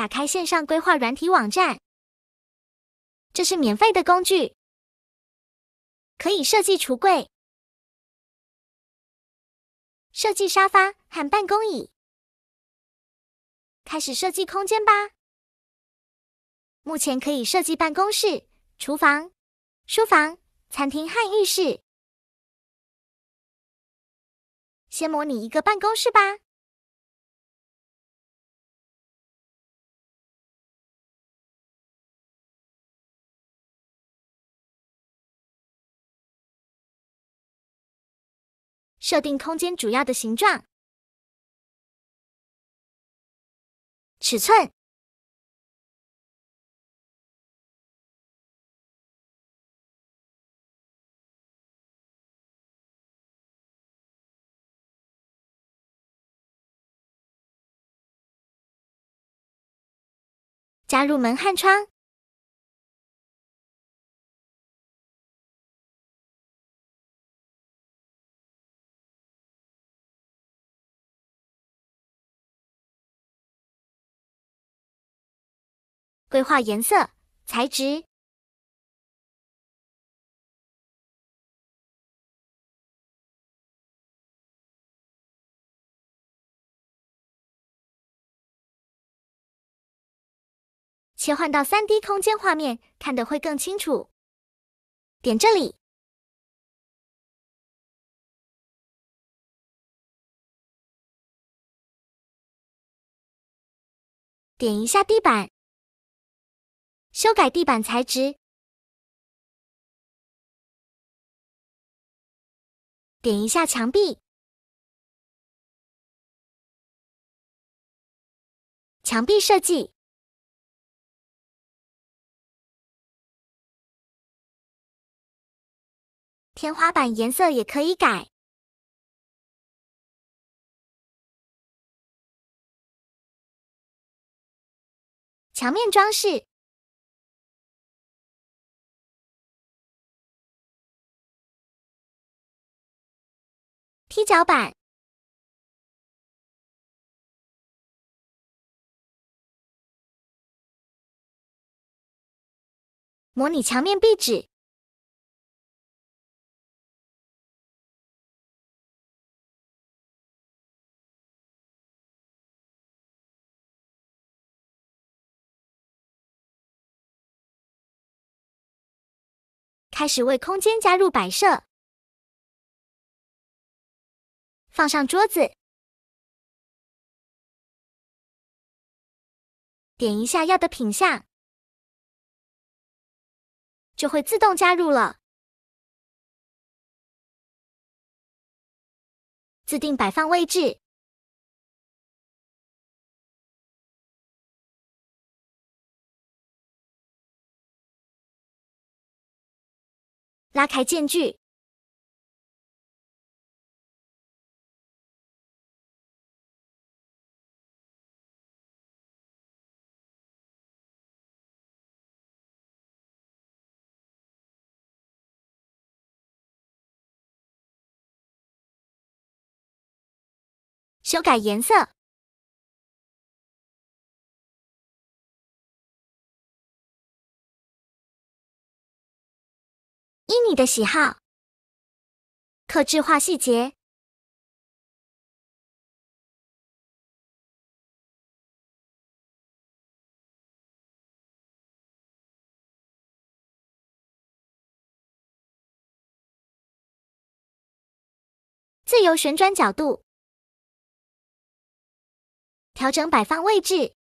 打开线上规划软体网站，这是免费的工具，可以设计橱柜、设计沙发和办公椅。开始设计空间吧。目前可以设计办公室、厨房、书房、餐厅和浴室。先模拟一个办公室吧。设定空间主要的形状、尺寸。加入门和窗。规划颜色、材质。切换到3D 空间画面，看得会更清楚。点这里。点一下地板，修改地板材质。点一下墙壁，墙壁设计。天花板颜色也可以改。墙面装饰。踢脚板。模拟墙面壁纸。开始为空间加入摆设。放上桌子。点一下要的品项，就会自动加入了。自定摆放位置。拉开间距。修改颜色。依你的喜好，客制化细节。自由旋转角度。调整摆放位置。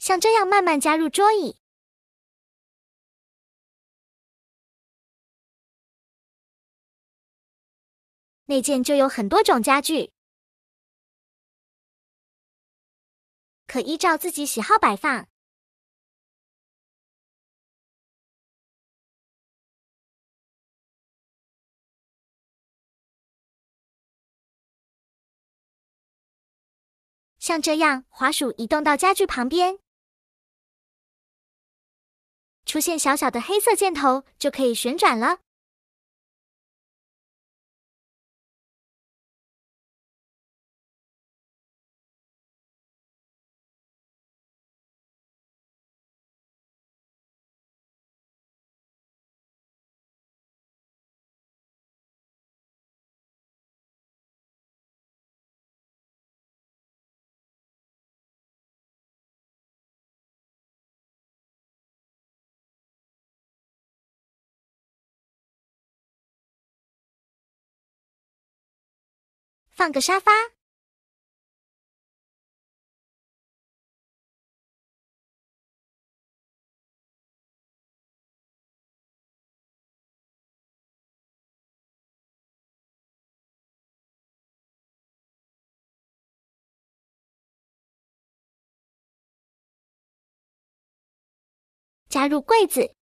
像这样慢慢加入桌椅。内件就有很多种家具，可依照自己喜好摆放。像这样，滑鼠移动到家具旁边，出现小小的黑色箭头，就可以旋转了。放个沙发。加入柜子。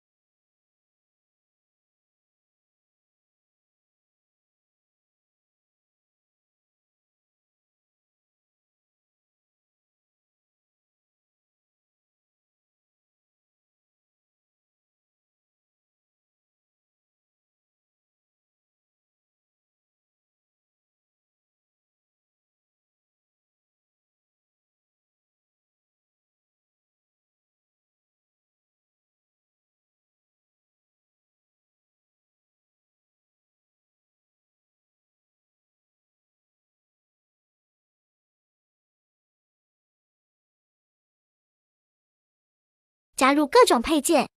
加入各种配件。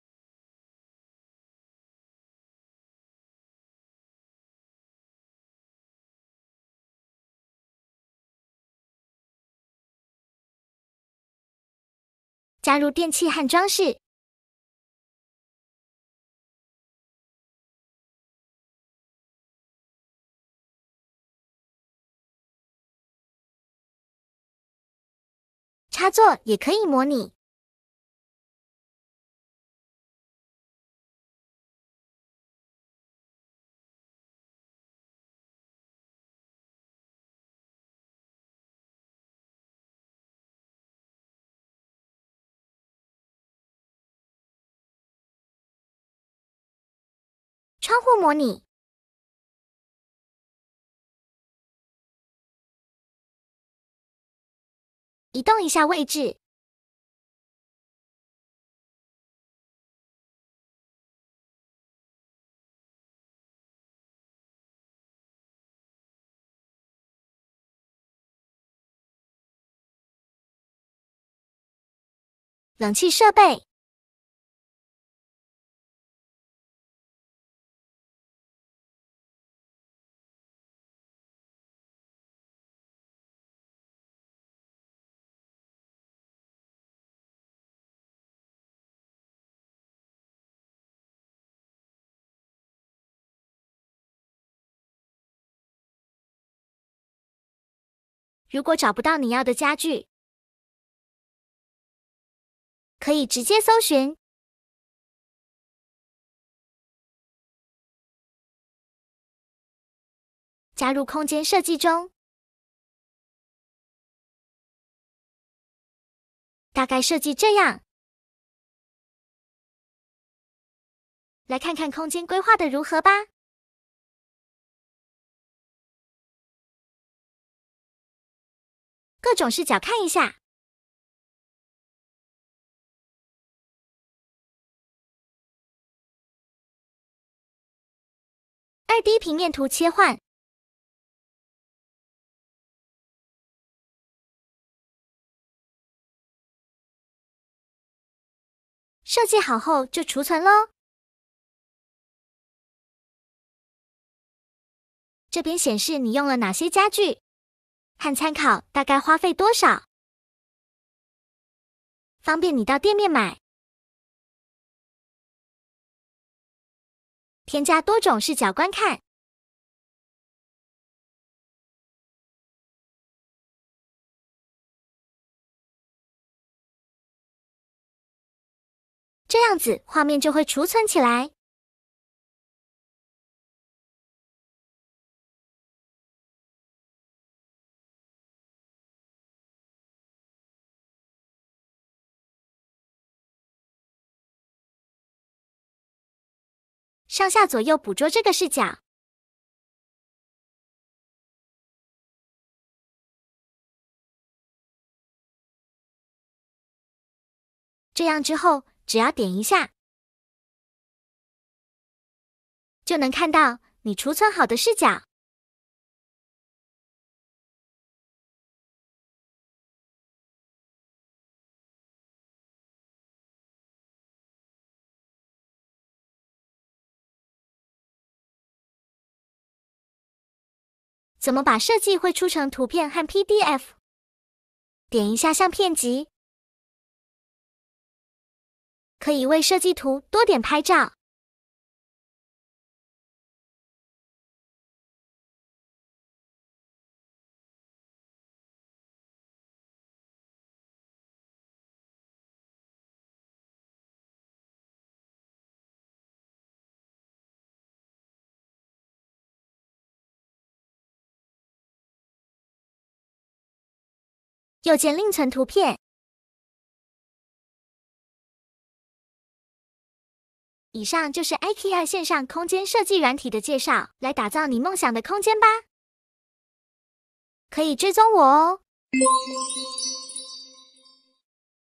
加入电器和装饰。插座也可以模拟。窗户模拟。移动一下位置。冷气设备。如果找不到你要的家具，可以直接搜寻。加入空间设计中。大概设计这样。来看看空间规划的如何吧。各种视角看一下。2D 平面图切换。设计好后就储存咯。这边显示你用了哪些家具，和参考大概花费多少，方便你到店面买。添加多种视角观看。这样子画面就会储存起来。上下左右捕捉这个视角。这样之后，只要点一下，就能看到你储存好的视角。怎么把设计绘出成图片和 PDF？ 点一下相片集，可以为设计图多点拍照。右键另存图片。以上就是 IKEA 线上空间设计软体的介绍，来打造你梦想的空间吧。可以追踪我哦。